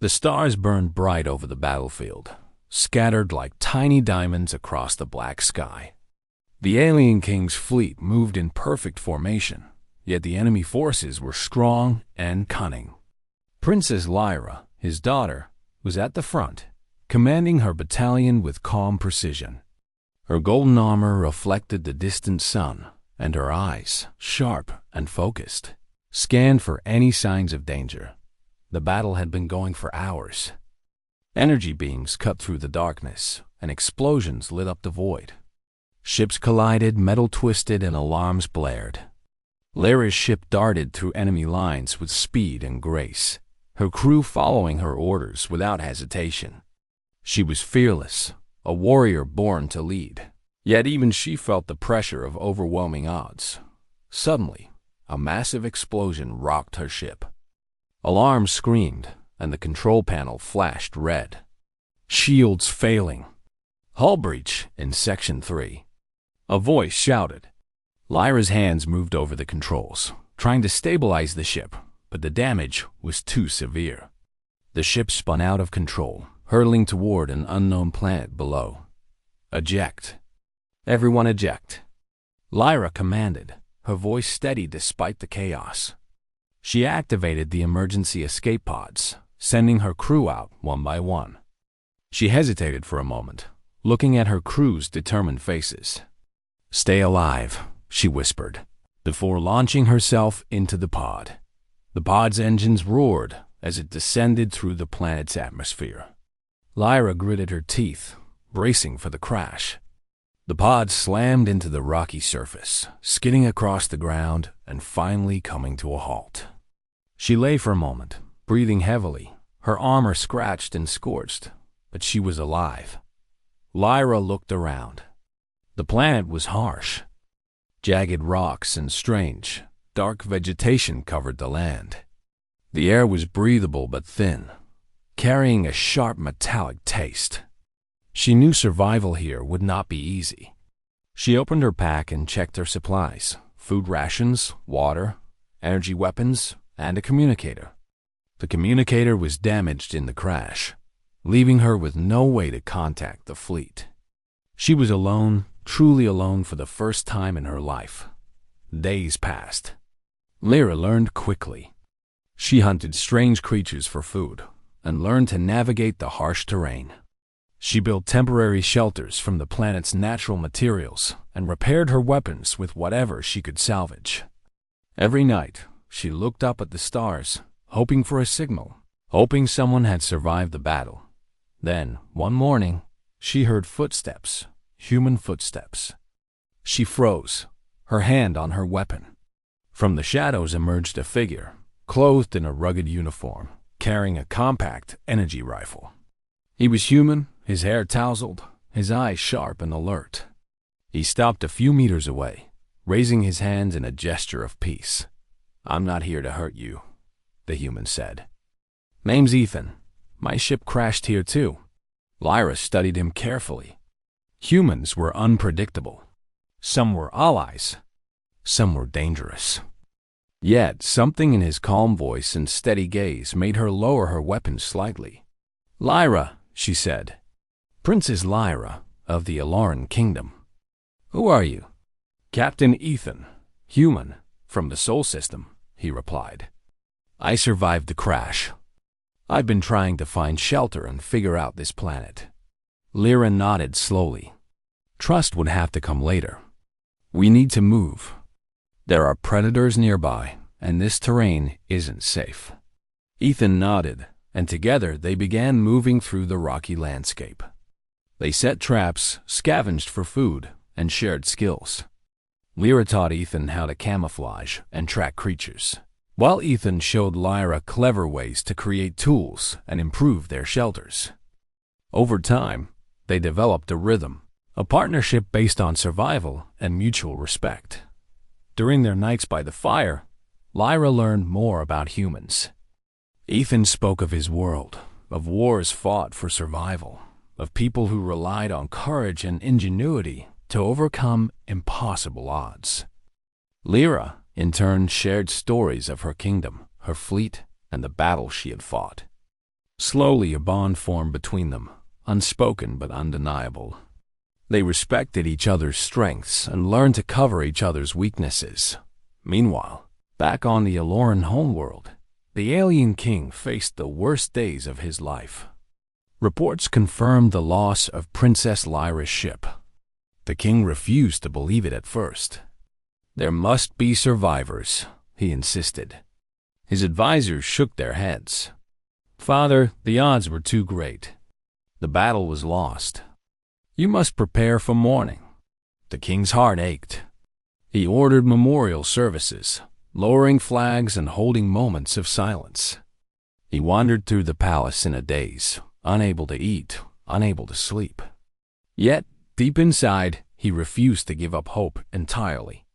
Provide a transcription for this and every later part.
The stars burned bright over the battlefield, scattered like tiny diamonds across the black sky. The alien king's fleet moved in perfect formation, yet the enemy forces were strong and cunning. Princess Lyra, his daughter, was at the front, commanding her battalion with calm precision. Her golden armor reflected the distant sun, and her eyes, sharp and focused, scanned for any signs of danger. The battle had been going for hours. Energy beams cut through the darkness, and explosions lit up the void. Ships collided, metal twisted, and alarms blared. Lyra's ship darted through enemy lines with speed and grace, her crew following her orders without hesitation. She was fearless, a warrior born to lead. Yet even she felt the pressure of overwhelming odds. Suddenly, a massive explosion rocked her ship. Alarms screamed, and the control panel flashed red. Shields failing. Hull breach in Section 3. A voice shouted. Lyra's hands moved over the controls, trying to stabilize the ship, but the damage was too severe. The ship spun out of control, hurtling toward an unknown planet below. Eject. Everyone eject. Lyra commanded, her voice steady despite the chaos. She activated the emergency escape pods, sending her crew out one by one. She hesitated for a moment, looking at her crew's determined faces. "Stay alive," she whispered, before launching herself into the pod. The pod's engines roared as it descended through the planet's atmosphere. Lyra gritted her teeth, bracing for the crash. The pod slammed into the rocky surface, skidding across the ground and finally coming to a halt. She lay for a moment, breathing heavily, her armor scratched and scorched, but she was alive. Lyra looked around. The planet was harsh. Jagged rocks and strange, dark vegetation covered the land. The air was breathable but thin, carrying a sharp metallic taste. She knew survival here would not be easy. She opened her pack and checked her supplies: food rations, water, energy weapons, and a communicator. The communicator was damaged in the crash, leaving her with no way to contact the fleet. She was alone, truly alone for the first time in her life. Days passed. Lyra learned quickly. She hunted strange creatures for food and learned to navigate the harsh terrain. She built temporary shelters from the planet's natural materials and repaired her weapons with whatever she could salvage. Every night, she looked up at the stars, hoping for a signal, hoping someone had survived the battle. Then, one morning, she heard footsteps, human footsteps. She froze, her hand on her weapon. From the shadows emerged a figure, clothed in a rugged uniform, carrying a compact energy rifle. He was human, his hair tousled, his eyes sharp and alert. He stopped a few meters away, raising his hands in a gesture of peace. "I'm not here to hurt you," the human said. "Name's Ethan. My ship crashed here too." Lyra studied him carefully. Humans were unpredictable. Some were allies. Some were dangerous. Yet something in his calm voice and steady gaze made her lower her weapon slightly. "Lyra," she said. "Princess Lyra of the Aloran Kingdom." "Who are you?" "Captain Ethan, human, from the Sol System," he replied. "I survived the crash. I've been trying to find shelter and figure out this planet." Lyra nodded slowly. "Trust would have to come later. We need to move. There are predators nearby, and this terrain isn't safe." Ethan nodded, and together they began moving through the rocky landscape. They set traps, scavenged for food, and shared skills. Lyra taught Ethan how to camouflage and track creatures, while Ethan showed Lyra clever ways to create tools and improve their shelters. Over time, they developed a rhythm, a partnership based on survival and mutual respect. During their nights by the fire, Lyra learned more about humans. Ethan spoke of his world, of wars fought for survival, of people who relied on courage and ingenuity to overcome impossible odds. Lyra, in turn, shared stories of her kingdom, her fleet, and the battles she had fought. Slowly, a bond formed between them, unspoken but undeniable. They respected each other's strengths and learned to cover each other's weaknesses. Meanwhile, back on the Aloran homeworld, the alien king faced the worst days of his life. Reports confirmed the loss of Princess Lyra's ship. The king refused to believe it at first. There must be survivors, he insisted. His advisors shook their heads. Father, the odds were too great. The battle was lost. You must prepare for mourning. The king's heart ached. He ordered memorial services, lowering flags and holding moments of silence. He wandered through the palace in a daze, unable to eat, unable to sleep. Yet, deep inside, he refused to give up hope entirely.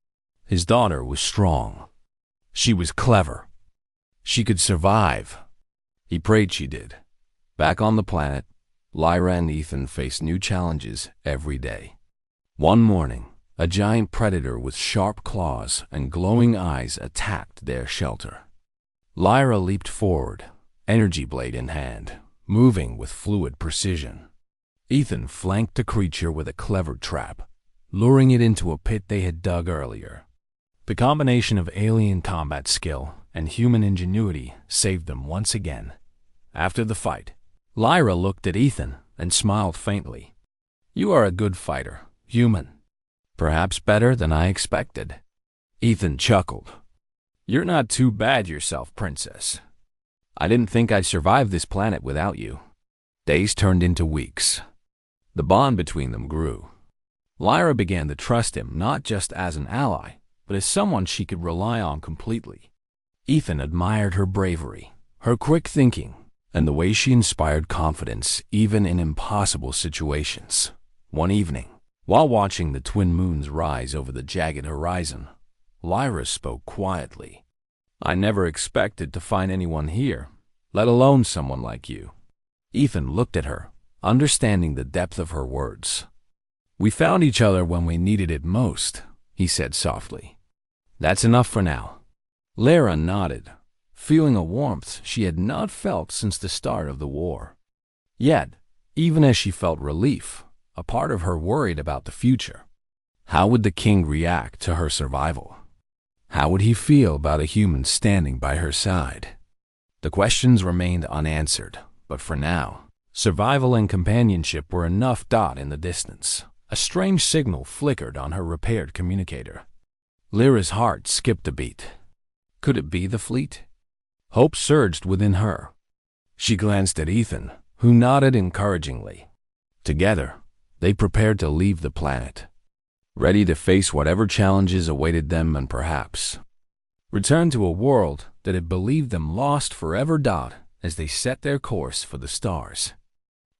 His daughter was strong. She was clever. She could survive. He prayed she did. Back on the planet, Lyra and Ethan faced new challenges every day. One morning, a giant predator with sharp claws and glowing eyes attacked their shelter. Lyra leaped forward, energy blade in hand, moving with fluid precision. Ethan flanked the creature with a clever trap, luring it into a pit they had dug earlier. The combination of alien combat skill and human ingenuity saved them once again. After the fight, Lyra looked at Ethan and smiled faintly. You are a good fighter, human. Perhaps better than I expected. Ethan chuckled. You're not too bad yourself, princess. I didn't think I'd survive this planet without you. Days turned into weeks. The bond between them grew. Lyra began to trust him not just as an ally, but as someone she could rely on completely. Ethan admired her bravery, her quick thinking, and the way she inspired confidence even in impossible situations. One evening, while watching the twin moons rise over the jagged horizon, Lyra spoke quietly. I never expected to find anyone here, let alone someone like you. Ethan looked at her, understanding the depth of her words. We found each other when we needed it most, he said softly. That's enough for now. Lyra nodded, feeling a warmth she had not felt since the start of the war. Yet, even as she felt relief, a part of her worried about the future. How would the king react to her survival? How would he feel about a human standing by her side? The questions remained unanswered, but for now, survival and companionship were enough. In the distance, a strange signal flickered on her repaired communicator. Lyra's heart skipped a beat. Could it be the fleet? Hope surged within her. She glanced at Ethan, who nodded encouragingly. Together, they prepared to leave the planet, ready to face whatever challenges awaited them and perhaps return to a world that had believed them lost forever. As they set their course for the stars,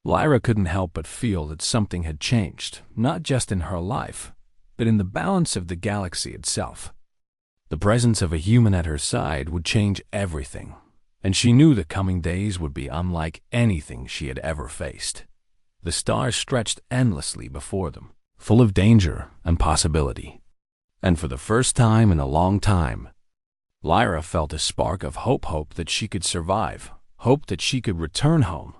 Lyra couldn't help but feel that something had changed, not just in her life, but in the balance of the galaxy itself. The presence of a human at her side would change everything, and she knew the coming days would be unlike anything she had ever faced. The stars stretched endlessly before them, full of danger and possibility. And for the first time in a long time, Lyra felt a spark of hope that she could survive, hope that she could return home,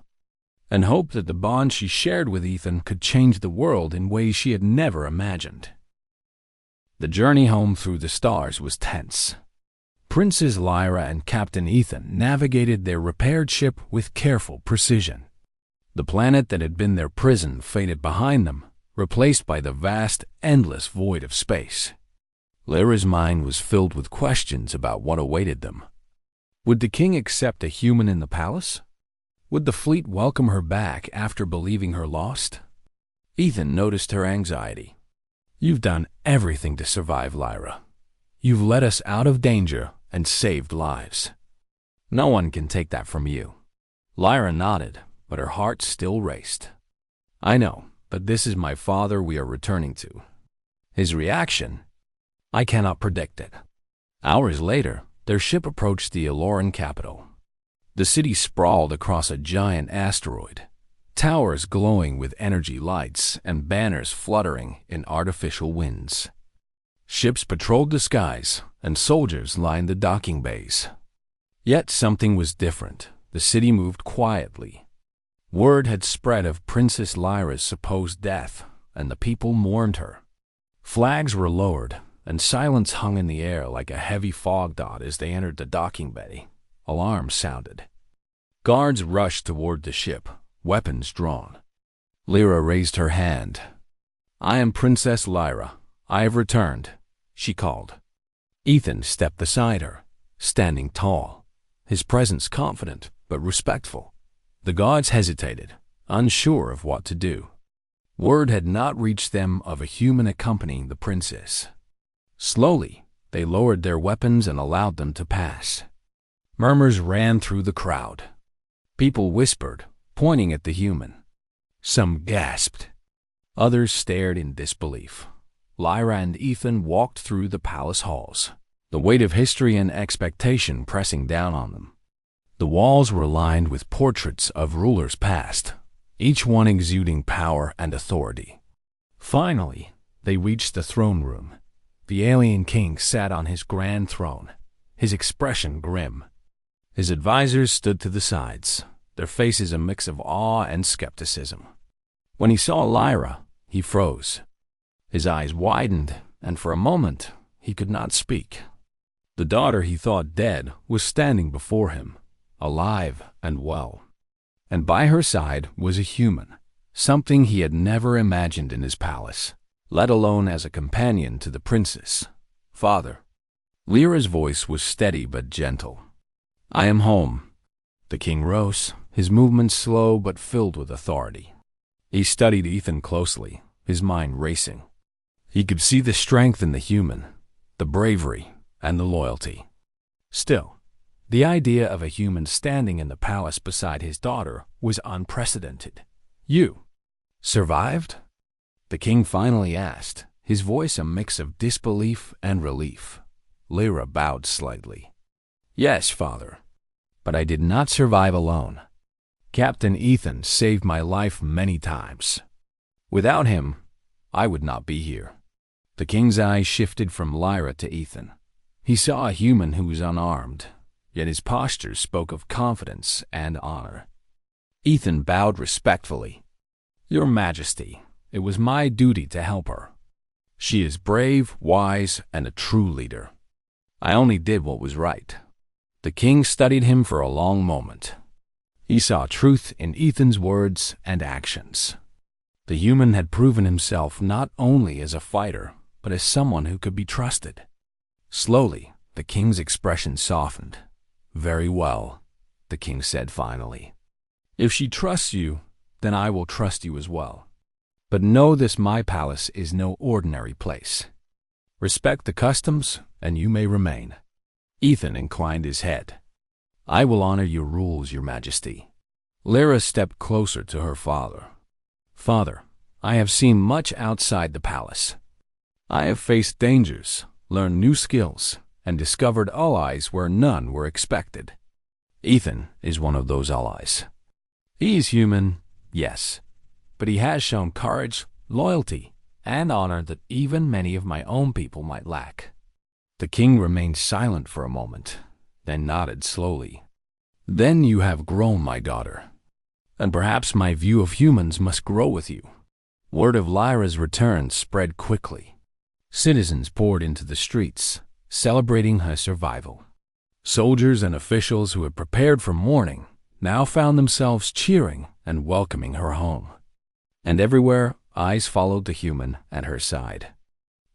and hope that the bond she shared with Ethan could change the world in ways she had never imagined. The journey home through the stars was tense. Princess Lyra and Captain Ethan navigated their repaired ship with careful precision. The planet that had been their prison faded behind them, replaced by the vast, endless void of space. Lyra's mind was filled with questions about what awaited them. Would the king accept a human in the palace? Would the fleet welcome her back after believing her lost? Ethan noticed her anxiety. You've done everything to survive, Lyra. You've led us out of danger and saved lives. No one can take that from you. Lyra nodded, but her heart still raced. I know, but this is my father we are returning to. His reaction? I cannot predict it. Hours later, their ship approached the Aloran capital. The city sprawled across a giant asteroid, towers glowing with energy lights and banners fluttering in artificial winds. Ships patrolled the skies, and soldiers lined the docking bays. Yet something was different. The The city moved quietly. Word had spread of Princess Lyra's supposed death, and the people mourned her. Flags were lowered, and silence hung in the air like a heavy fog dot as they entered the docking bay. Alarms sounded. Guards rushed toward the ship, weapons drawn. Lyra raised her hand. "I am Princess Lyra. I have returned," she called. Ethan stepped beside her, standing tall, his presence confident but respectful. The guards hesitated, unsure of what to do. Word had not reached them of a human accompanying the princess. Slowly, they lowered their weapons and allowed them to pass. Murmurs ran through the crowd. People whispered, pointing at the human. Some gasped. Others stared in disbelief. Lyra and Ethan walked through the palace halls, the weight of history and expectation pressing down on them. The walls were lined with portraits of rulers past, each one exuding power and authority. Finally, they reached the throne room. The alien king sat on his grand throne, his expression grim. His advisors stood to the sides, their faces a mix of awe and skepticism. When he saw Lyra, he froze. His eyes widened, and for a moment he could not speak. The daughter he thought dead was standing before him, alive and well. And by her side was a human, something he had never imagined in his palace, let alone as a companion to the princess. "Father." Lyra's voice was steady but gentle. "I am home." The king rose, his movements slow but filled with authority. He studied Ethan closely, his mind racing. He could see the strength in the human, the bravery, and the loyalty. Still, the idea of a human standing in the palace beside his daughter was unprecedented. "You survived?" the king finally asked, his voice a mix of disbelief and relief. Lyra bowed slightly. "Yes, father, but I did not survive alone. Captain Ethan saved my life many times. Without him, I would not be here." The king's eyes shifted from Lyra to Ethan. He saw a human who was unarmed, yet his posture spoke of confidence and honor. Ethan bowed respectfully. "Your Majesty, it was my duty to help her. She is brave, wise, and a true leader. I only did what was right." The king studied him for a long moment. He saw truth in Ethan's words and actions. The human had proven himself not only as a fighter, but as someone who could be trusted. Slowly, the king's expression softened. "Very well," the king said finally. "If she trusts you, then I will trust you as well. But know this, my palace is no ordinary place. Respect the customs, and you may remain." Ethan inclined his head. "I will honor your rules, your Majesty." Lyra stepped closer to her father. "Father, I have seen much outside the palace. I have faced dangers, learned new skills, and discovered allies where none were expected. Ethan is one of those allies. He is human, yes, but he has shown courage, loyalty, and honor that even many of my own people might lack." The king remained silent for a moment, then nodded slowly. "Then you have grown, my daughter, and perhaps my view of humans must grow with you." Word of Lyra's return spread quickly. Citizens poured into the streets, celebrating her survival. Soldiers and officials who had prepared for mourning now found themselves cheering and welcoming her home. And everywhere, eyes followed the human at her side.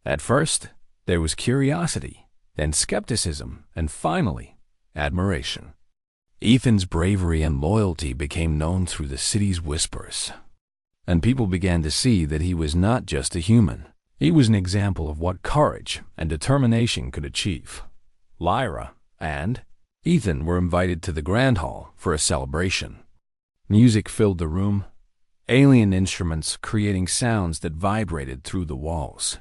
At first, there was curiosity, then skepticism, and finally, admiration. Ethan's bravery and loyalty became known through the city's whispers, and people began to see that he was not just a human. He was an example of what courage and determination could achieve. Lyra and Ethan were invited to the Grand Hall for a celebration. Music filled the room, alien instruments creating sounds that vibrated through the walls.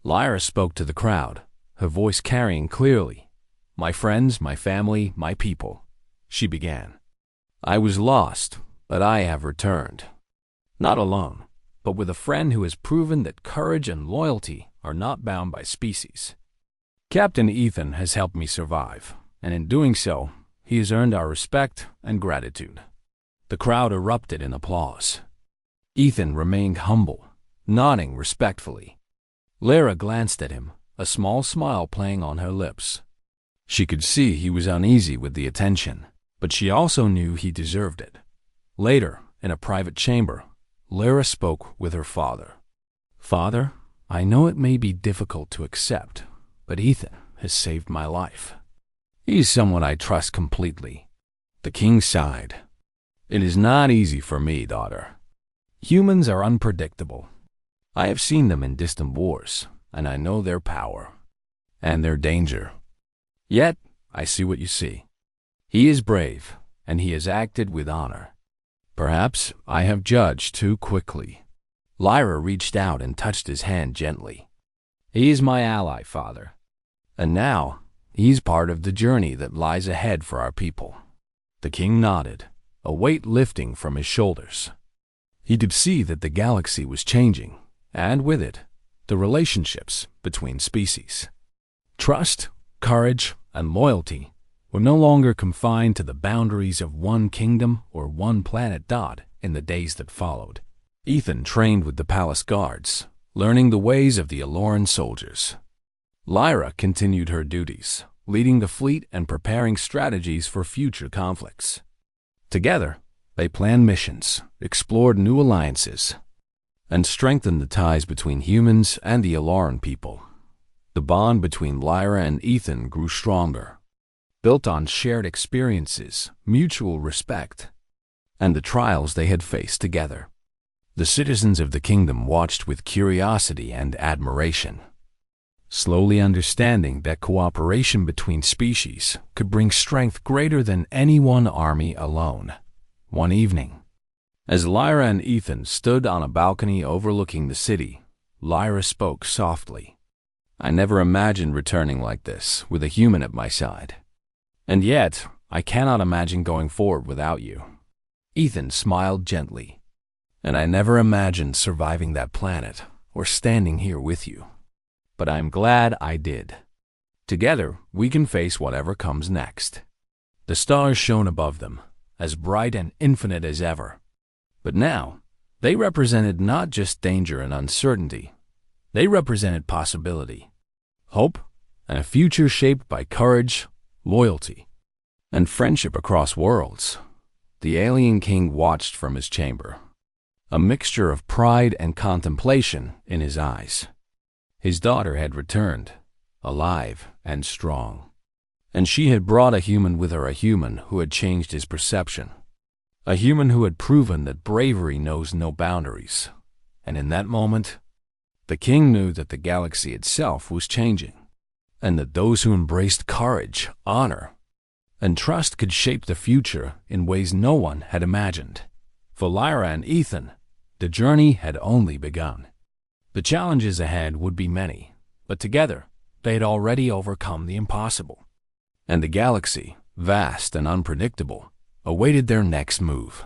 Lyra spoke to the crowd, her voice carrying clearly. "My friends, my family, my people," she began. "I was lost, but I have returned. Not alone, but with a friend who has proven that courage and loyalty are not bound by species. Captain Ethan has helped me survive, and in doing so, He has earned our respect and gratitude." The crowd erupted in applause. Ethan remained humble, nodding respectfully. Lyra glanced at him, a small smile playing on her lips. She could see he was uneasy with the attention, but she also knew he deserved it. Later, in a private chamber, Lyra spoke with her father. "Father, I know it may be difficult to accept, but Ethan has saved my life. He's someone I trust completely." The king sighed. "It is not easy for me, daughter. Humans are unpredictable. I have seen them in distant wars, and I know their power and their danger. Yet, I see what you see. He is brave, and he has acted with honor. Perhaps I have judged too quickly." Lyra reached out and touched his hand gently. "He is my ally, father. And now, he's part of the journey that lies ahead for our people." The king nodded, a weight lifting from his shoulders. He could see that the galaxy was changing, and with it, the relationships between species. Trust, courage, and loyalty were no longer confined to the boundaries of one kingdom or one planet. In the days that followed, Ethan trained with the palace guards, learning the ways of the Aloran soldiers. Lyra continued her duties, leading the fleet and preparing strategies for future conflicts. Together, they planned missions, explored new alliances, and strengthened the ties between humans and the Aloran people. The bond between Lyra and Ethan grew stronger, built on shared experiences, mutual respect, and the trials they had faced together. The citizens of the kingdom watched with curiosity and admiration, slowly understanding that cooperation between species could bring strength greater than any one army alone. One evening, as Lyra and Ethan stood on a balcony overlooking the city, Lyra spoke softly. "I never imagined returning like this, with a human at my side. And yet, I cannot imagine going forward without you." Ethan smiled gently. "And I never imagined surviving that planet, or standing here with you. But I'm glad I did. Together, we can face whatever comes next." The stars shone above them, as bright and infinite as ever. But now, they represented not just danger and uncertainty. They represented possibility, hope, and a future shaped by courage, loyalty, and friendship across worlds. The alien king watched from his chamber, a mixture of pride and contemplation in his eyes. His daughter had returned, alive and strong. And she had brought a human with her, a human who had changed his perception. A human who had proven that bravery knows no boundaries. And in that moment, the king knew that the galaxy itself was changing, and that those who embraced courage, honor, and trust could shape the future in ways no one had imagined. For Lyra and Ethan, the journey had only begun. The challenges ahead would be many, but together, they had already overcome the impossible. And the galaxy, vast and unpredictable, awaited their next move.